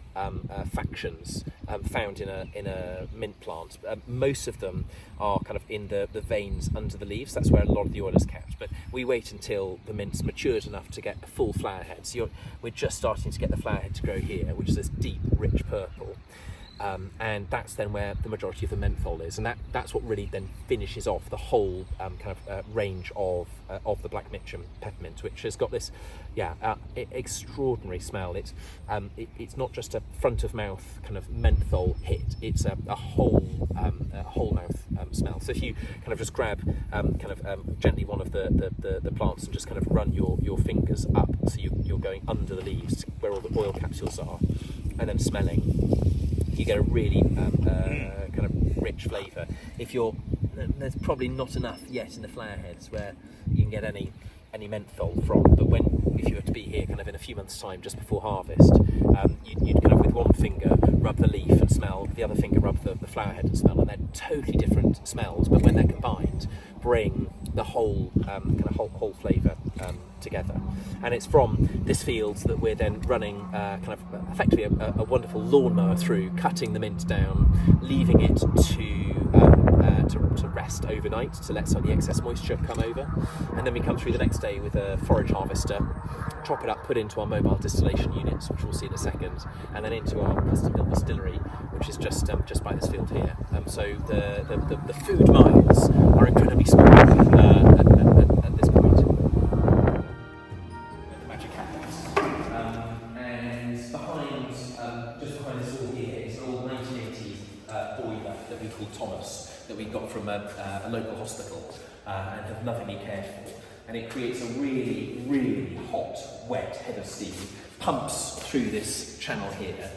factions found in a mint plant. Most of them are kind of in the veins under the leaves. That's where a lot of the oil is kept. But we wait until the mint's matured enough to get a full flower head. So we're just starting to get the flower head to grow here, which is this deep, rich purple. and that's then where the majority of the menthol is, and that's what really then finishes off the whole range of the Black Mitcham peppermint, which has got this extraordinary smell. It's not just a front of mouth kind of menthol hit, it's a whole mouth smell. So if you kind of just grab gently one of the plants and just kind of run your fingers up, so you're going under the leaves where all the oil capsules are, and then smelling, you get a really kind of rich flavour. There's probably not enough yet in the flower heads where you can get any menthol from, but if you were to be here kind of in a few months' time just before harvest, you'd kind of with one finger rub the leaf and smell, the other finger rub the flower head and smell, and they're totally different smells, but when they're combined, bring the whole whole flavour together. And it's from this field that we're then running effectively a wonderful lawnmower through, cutting the mint down, leaving it to rest overnight to let some of the excess moisture come over, and then we come through the next day with a forage harvester, chop it up, put it into our mobile distillation units, which we'll see in a second, and then into our custom built distillery, which is just by this field here. So the food miles are incredibly small at this point. The magic happens, and just behind this wall here is an old 1980s boiler that we call Thomas, that we got from a local hospital and have lovingly cared for. And it creates a really, really hot, wet head of steam, pumps through this channel here,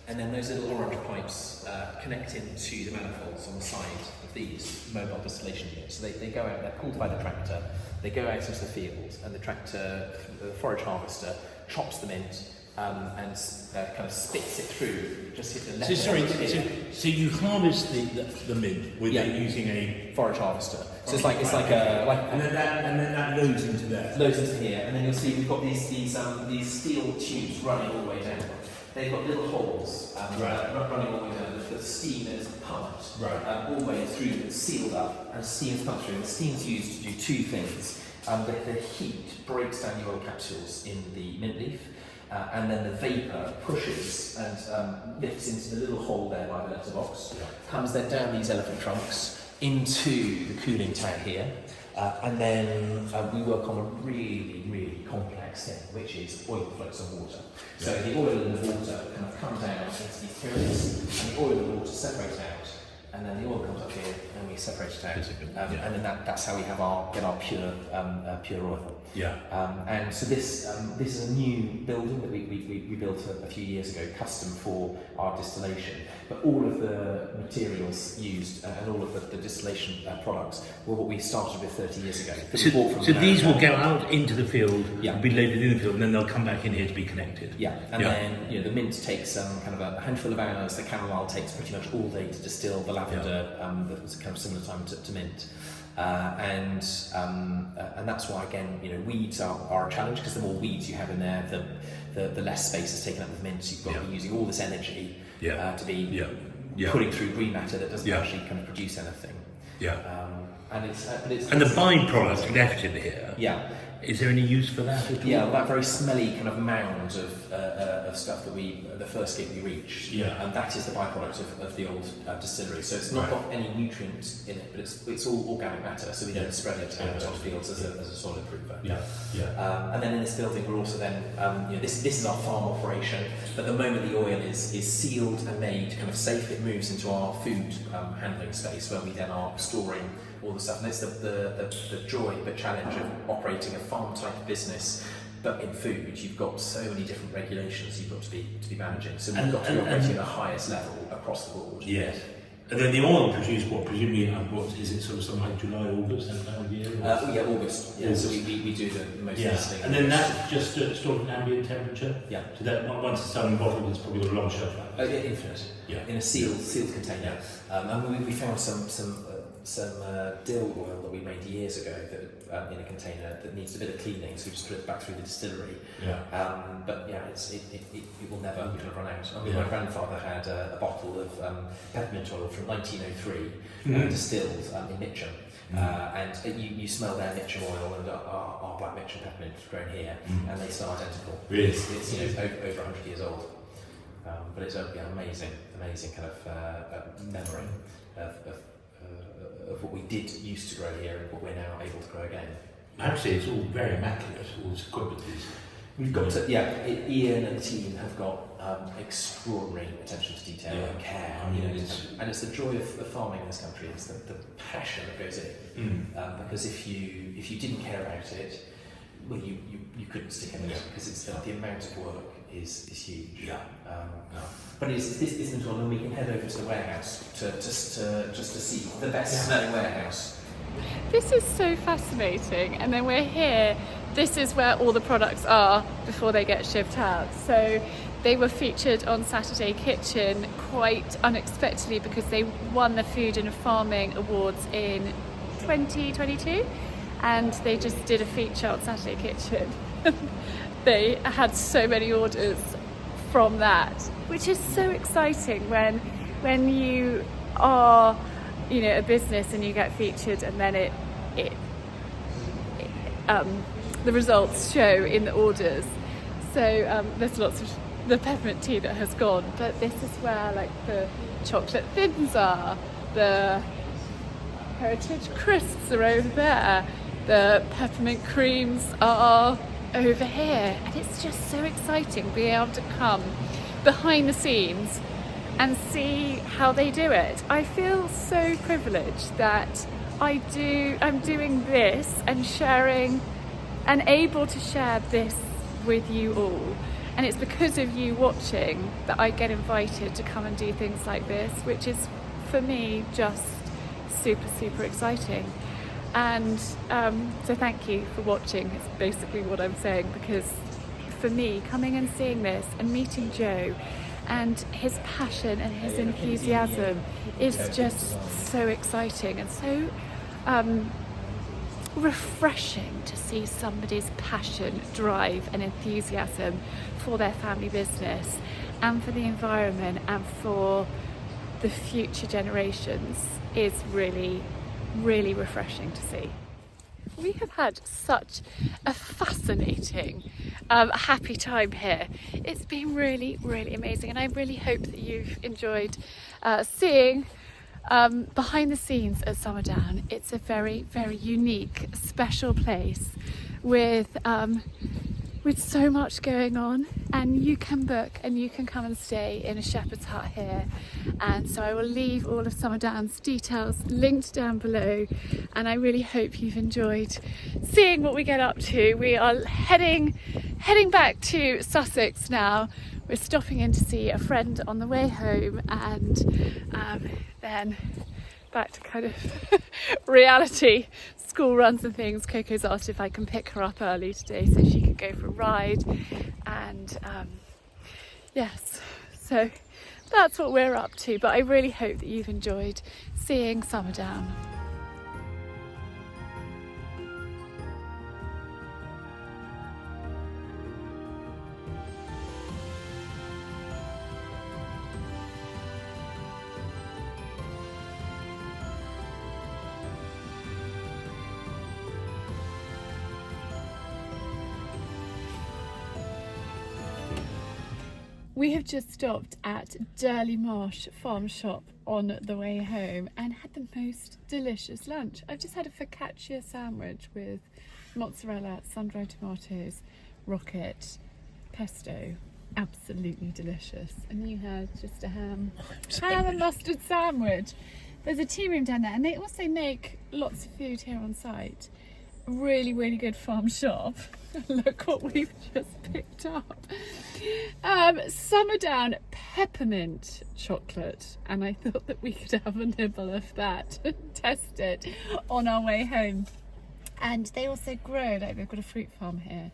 and then those little orange pipes connect into the manifolds on the side of these mobile distillation units. So they go out, they're pulled by the tractor, they go out into the field, and the forage harvester chops the mint, and kind of spits it through, just hit the left. So you harvest the mint with using a forage harvester. So it's like and then that loads into there. Loads into here, and then you'll see we've got these steel tubes running all the way down. They've got little holes running all the way down. The steam is pumped all the way through, it's sealed up, and steam's pumped through. And the steam's used to do two things. The heat breaks down the oil capsules in the mint leaf, and then the vapour pushes and lifts into the little hole there by the letterbox, comes then down these elephant trunks into the cooling tank here, and then we work on a really, really complex thing, which is oil floats on water. So the oil and the water kind of come down into these pyramids, and the oil and the water separate out, and then the oil comes up here, and we separate it out, and then that's how we get our pure oil. And so this is a new building that we built a few years ago, custom for our distillation. But all of the materials used and all of the distillation products were what we started with 30 years ago. So these will go out into the field, be loaded in the field, and then they'll come back in here to be connected. Then the mint takes kind of a handful of hours. The chamomile takes pretty much all day to distill. The lavender that's kind of similar time to mint. And that's why, again, weeds are a challenge, because the more weeds you have in there, the less space is taken up with mint. So you've got to be using all this energy to be putting through green matter that doesn't actually kind of produce anything. And the byproduct left in here. Is there any use for that at all? That very smelly kind of mound of stuff that the first gate we reached, and that is the byproduct of the old distillery. So it's not got any nutrients in it, but it's all organic matter, so we don't spread it out on fields as a soil improver. And then in this building we're also then, this is our farm operation, but the moment the oil is sealed and made kind of safe, it moves into our food handling space, where we then are storing all the stuff. And it's the joy but challenge of operating a farm type of business, but in food you've got so many different regulations you've got to be managing. So we've got to be operating at the highest level across the board. And then the oil produced, presumably, is it sort of something like July, August, that time of year? August. So we do the most listening. And then that's just stored at ambient temperature? So that once it's done and bottled, it's probably got a long shelf life? Infinite. In a sealed container. And we found some dill oil that we made years ago that in a container that needs a bit of cleaning, so we just put it back through the distillery. But it will never kind of run out. I mean, my grandfather had a bottle of peppermint oil from 1903 distilled in Mitcham. And you smell their Mitcham oil and our Black Mitcham peppermint grown here, and they smell identical. Really? It's over 100 years old. But it's amazing kind of memory of what we did used to grow here and what we're now able to grow again. Actually, it's all very immaculate, all this equipment is. We've got to, Ian and the team have got extraordinary attention to detail and care. And it's the joy of farming in this country. It's the passion that goes in. Because if you didn't care about it, well, you couldn't stick in it because it's the amount of work is huge. But it's this one, and we can head over to the warehouse to see the best smelling warehouse. This is so fascinating, and then we're here. This is where all the products are before they get shipped out. So they were featured on Saturday Kitchen quite unexpectedly because they won the Food and Farming Awards in 2022, and they just did a feature on Saturday Kitchen. They had so many orders from that, which is so exciting when you are, a business and you get featured, and then the results show in the orders. So there's lots of the peppermint tea that has gone, but this is where like the chocolate thins are, the heritage crisps are over there, the peppermint creams are over here, and it's just so exciting being able to come behind the scenes and see how they do it. I feel so privileged that I'm doing this and sharing and able to share this with you all, and it's because of you watching that I get invited to come and do things like this, which is for me just super exciting. And so thank you for watching, is basically what I'm saying, because for me coming and seeing this and meeting Joe and his passion and his enthusiasm is just so exciting and so refreshing to see somebody's passion, drive and enthusiasm for their family business and for the environment and for the future generations is really refreshing to see. We have had such a fascinating, happy time here. It's been really amazing, and I really hope that you've enjoyed seeing behind the scenes at Summerdown. It's a very unique, special place with so much going on, and you can book and you can come and stay in a shepherd's hut here. And so I will leave all of Summerdown's details linked down below, and I really hope you've enjoyed seeing what we get up to. We are heading back to Sussex now. We're stopping in to see a friend on the way home, and then back to kind of reality, school runs and things. Coco's asked if I can pick her up early today so she can go for a ride, and yes, so that's what we're up to. But I really hope that you've enjoyed seeing Summerdown. We have just stopped at Durley Marsh Farm Shop on the way home and had the most delicious lunch. I've just had a focaccia sandwich with mozzarella, sun-dried tomatoes, rocket, pesto. Absolutely delicious. And you had just a ham and mustard sandwich. There's a tea room down there, and they also make lots of food here on site. Really good farm shop. Look what we've just picked up. Summerdown peppermint chocolate, and I thought that we could have a nibble of that and test it on our way home. And they also grow, like they've got a fruit farm here.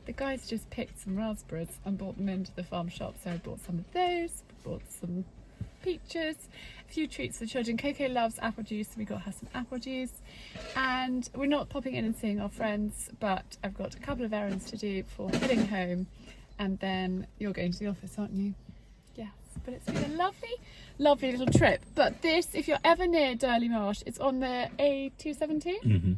The guys just picked some raspberries and brought them into the farm shop, so I bought some of those, bought some peaches, a few treats for the children. Coco loves apple juice, so we got her some apple juice. And we're not popping in and seeing our friends, but I've got a couple of errands to do before heading home, and then you're going to the office, aren't you? Yes, but it's been a lovely little trip. But this, if you're ever near Durley Marsh, it's on the A217.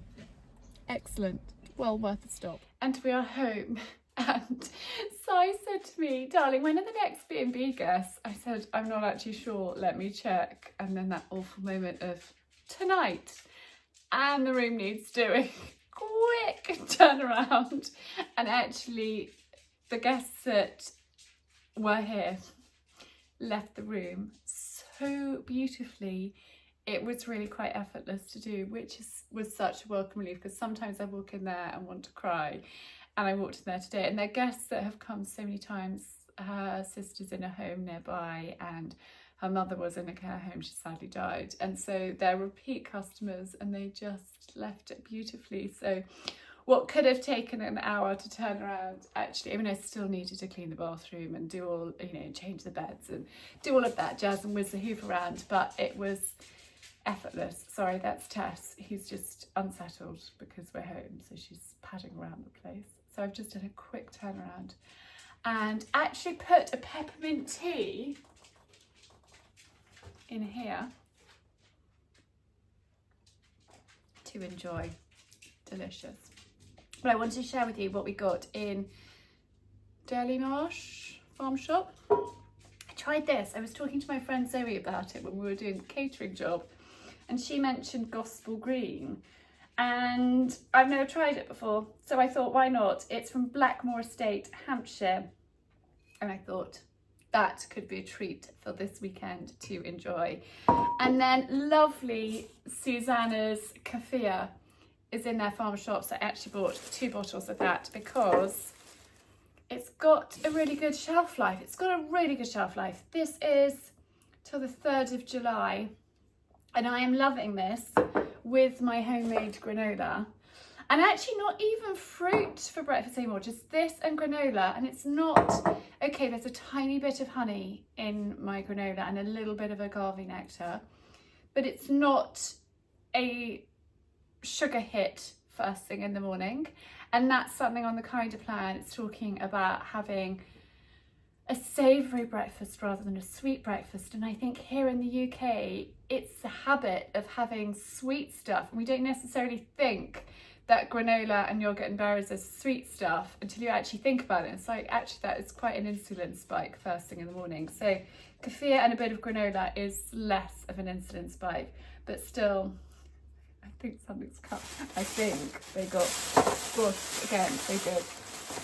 Excellent, well worth a stop. And we are home. And Si said to me, darling, when are the next B&B guests? I said, I'm not actually sure, let me check. And then that awful moment of tonight, and the room needs doing. Quick turnaround. And actually the guests that were here left the room so beautifully. It was really quite effortless to do, which was such a welcome relief, because sometimes I walk in there and want to cry. And I walked in there today, and they're guests that have come so many times. Her sister's in a home nearby, and her mother was in a care home. She sadly died. And so they're repeat customers, and they just left it beautifully. So what could have taken an hour to turn around, actually, I mean, I still needed to clean the bathroom and do all, you know, change the beds and do all of that jazz and whiz the hoof around, but it was effortless. Sorry, that's Tess, who's just unsettled because we're home, so she's padding around the place. So I've just done a quick turnaround and actually put a peppermint tea in here to enjoy. Delicious. But I wanted to share with you what we got in Durley Marsh Farm Shop. I tried this. I was talking to my friend Zoe about it when we were doing the catering job, and she mentioned Gospel Green, and I've never tried it before, so I thought, why not? It's from Blackmore Estate, Hampshire, and I thought that could be a treat for this weekend to enjoy. And then lovely Susanna's Kaffir is in their farm shop, so I actually bought 2 bottles of that because it's got a really good shelf life. It's got a really good shelf life. This is till the 3rd of July, and I am loving this with my homemade granola. And actually not even fruit for breakfast anymore, just this and granola. And it's not, okay, there's a tiny bit of honey in my granola and a little bit of agave nectar, but it's not a sugar hit first thing in the morning. And that's something on the Kinder plan. It's talking about having a savoury breakfast rather than a sweet breakfast. And I think here in the UK, it's the habit of having sweet stuff. And we don't necessarily think that granola and yogurt and berries is sweet stuff until you actually think about it. It's like, actually, that is quite an insulin spike first thing in the morning. So kefir and a bit of granola is less of an insulin spike, but still, I think something's cut. I think they got squashed again, so good.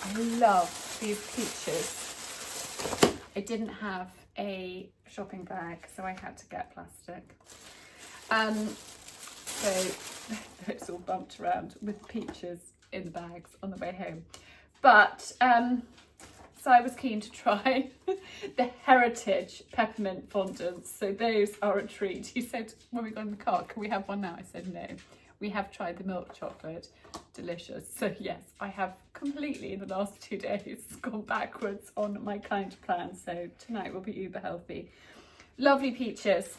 I love these peaches. I didn't have a shopping bag, so I had to get plastic. So it's all bumped around with peaches in the bags on the way home. But so I was keen to try the Heritage Peppermint fondants. So those are a treat. He said when we got in the car, can we have one now? I said no. We have tried the milk chocolate. Delicious. So yes, I have completely in the last 2 days gone backwards on my kind plan. So tonight will be uber healthy. Lovely peaches.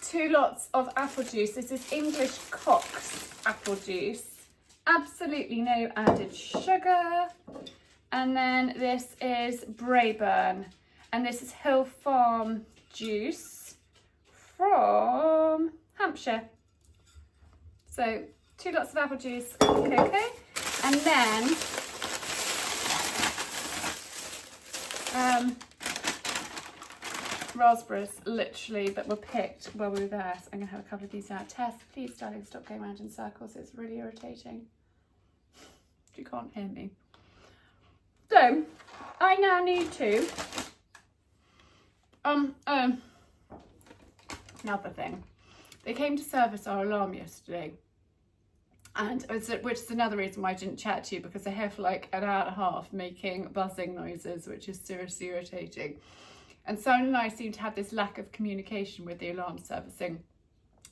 2 lots of apple juice. This is English Cox apple juice. Absolutely no added sugar. And then this is Braeburn. And this is Hill Farm juice from Hampshire. So 2 lots of apple juice, cocoa. And then raspberries, literally, that were picked while we were there. So I'm going to have a couple of these now. Tess, please, darling, stop going around in circles. It's really irritating. You can't hear me. So, I now need to... another thing. They came to service our alarm yesterday. And which is another reason why I didn't chat to you, because they're here for like an hour and a half making buzzing noises, which is seriously irritating. And Simon and I seem to have this lack of communication with the alarm servicing.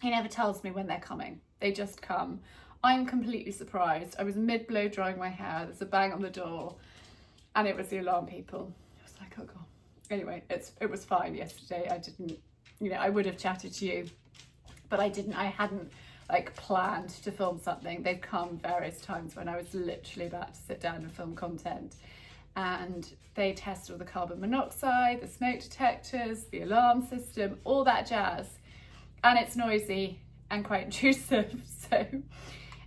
He never tells me when they're coming. They just come. I'm completely surprised. I was mid-blow drying my hair. There's a bang on the door. And it was the alarm people. I was like, oh God. Anyway, it was fine yesterday. I didn't, I would have chatted to you, but I hadn't like planned to film something. They've come various times when I was literally about to sit down and film content. And they test all the carbon monoxide, the smoke detectors, the alarm system, all that jazz. And it's noisy and quite intrusive. So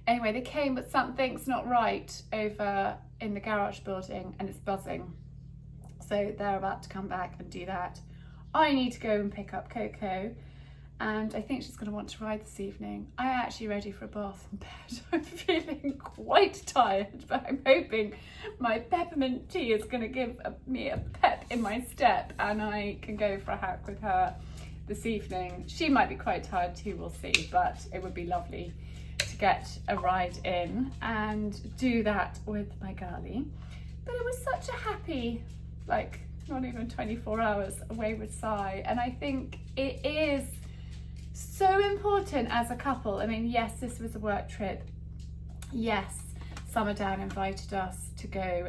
anyway, they came, but something's not right over in the garage building and it's buzzing. So they're about to come back and do that. I need to go and pick up Coco, and I think she's going to want to ride this evening. I'm actually ready for a bath and bed. I'm feeling quite tired, but I'm hoping my peppermint tea is going to give me a pep in my step and I can go for a hike with her this evening. She might be quite tired too, we'll see, but it would be lovely to get a ride in and do that with my girlie. But it was such a happy, like, not even 24 hours away with Si, and I think it is so important as a couple. I mean, yes, this was a work trip. Yes, Summerdown invited us to go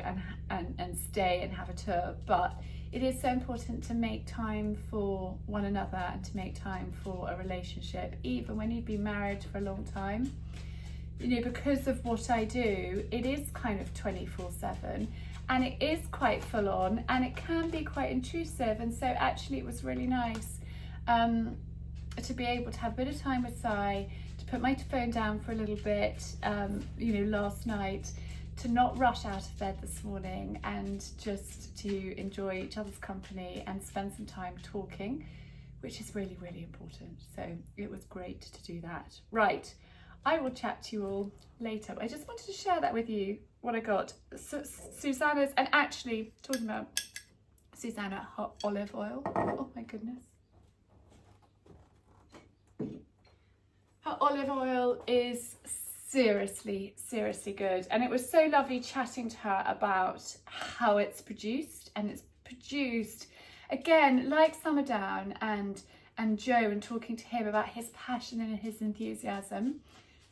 and stay and have a tour, but it is so important to make time for one another and to make time for a relationship, even when you've been married for a long time. You know, because of what I do, it is kind of 24/7, and it is quite full on, and it can be quite intrusive. And so actually it was really nice to be able to have a bit of time with Si, to put my phone down for a little bit, you know, last night, to not rush out of bed this morning, and just to enjoy each other's company and spend some time talking, which is really, really important. So it was great to do that. Right, I will chat to you all later. I just wanted to share that with you, what I got. Susanna's, and actually, talking about Susanna, hot olive oil. Oh my goodness. Her olive oil is seriously, seriously good. And it was so lovely chatting to her about how it's produced. And it's produced, again, like Summerdown and Joe, and talking to him about his passion and his enthusiasm.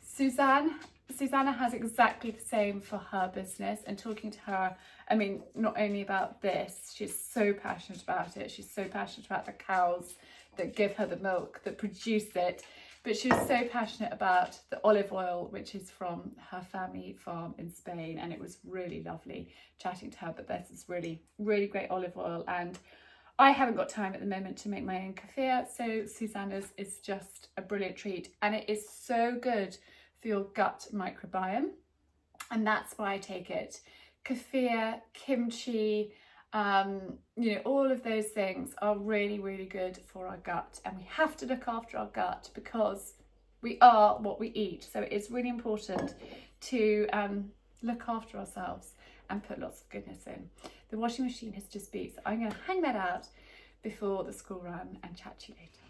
Susanna has exactly the same for her business, and talking to her, I mean, not only about this, she's so passionate about it. She's so passionate about the cows that give her the milk, that produce it. But she was so passionate about the olive oil, which is from her family farm in Spain. And it was really lovely chatting to her. But this is really, really great olive oil. And I haven't got time at the moment to make my own kefir. So Susanna's is just a brilliant treat. And it is so good for your gut microbiome. And that's why I take it. Kefir, kimchi, you know, all of those things are really, really good for our gut, and we have to look after our gut because we are what we eat. So it's really important to look after ourselves and put lots of goodness in. The washing machine has just beeped, so I'm going to hang that out before the school run and chat to you later.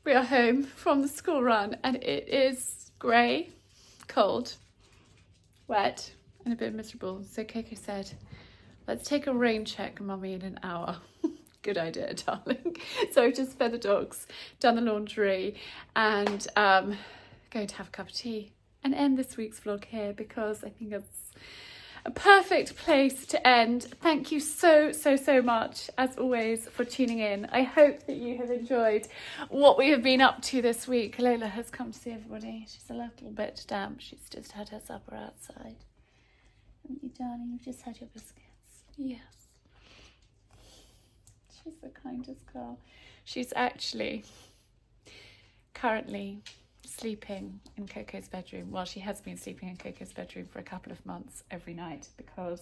We are home from the school run, and it is grey, cold, wet, and a bit miserable. So Coco said, let's take a rain check, Mummy, in an hour. Good idea, darling. So I've just fed the dogs, done the laundry, and going to have a cup of tea and end this week's vlog here, because I think it's a perfect place to end. Thank you so, so, so much, as always, for tuning in. I hope that you have enjoyed what we have been up to this week. Lola has come to see everybody. She's a little bit damp. She's just had her supper outside. Haven't you, darling? You've just had your biscuits. Yes. She's the kindest girl. She's actually currently sleeping in Coco's bedroom. Well, she has been sleeping in Coco's bedroom for a couple of months every night, because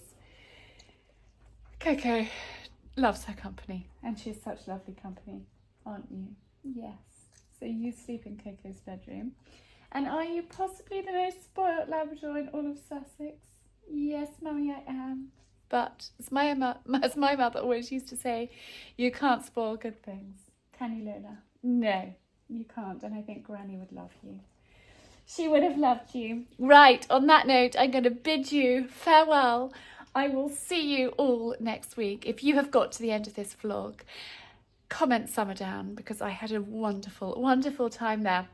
Coco loves her company, and she's such lovely company, aren't you? Yes. So you sleep in Coco's bedroom. And are you possibly the most spoilt Labrador in all of Sussex? Yes, Mummy, I am. But as my mother always used to say, you can't spoil good things. Can you, Lola? No, you can't. And I think Granny would love you. She would have loved you. Right, on that note, I'm going to bid you farewell. I will see you all next week. If you have got to the end of this vlog, comment Summerdown, because I had a wonderful, wonderful time there.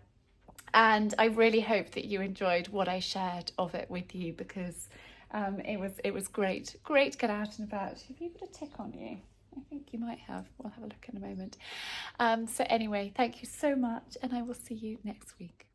And I really hope that you enjoyed what I shared of it with you, because it was great to get out and about. Have you got a tick on you? I think you might have. We'll have a look in a moment. So anyway, thank you so much, and I will see you next week.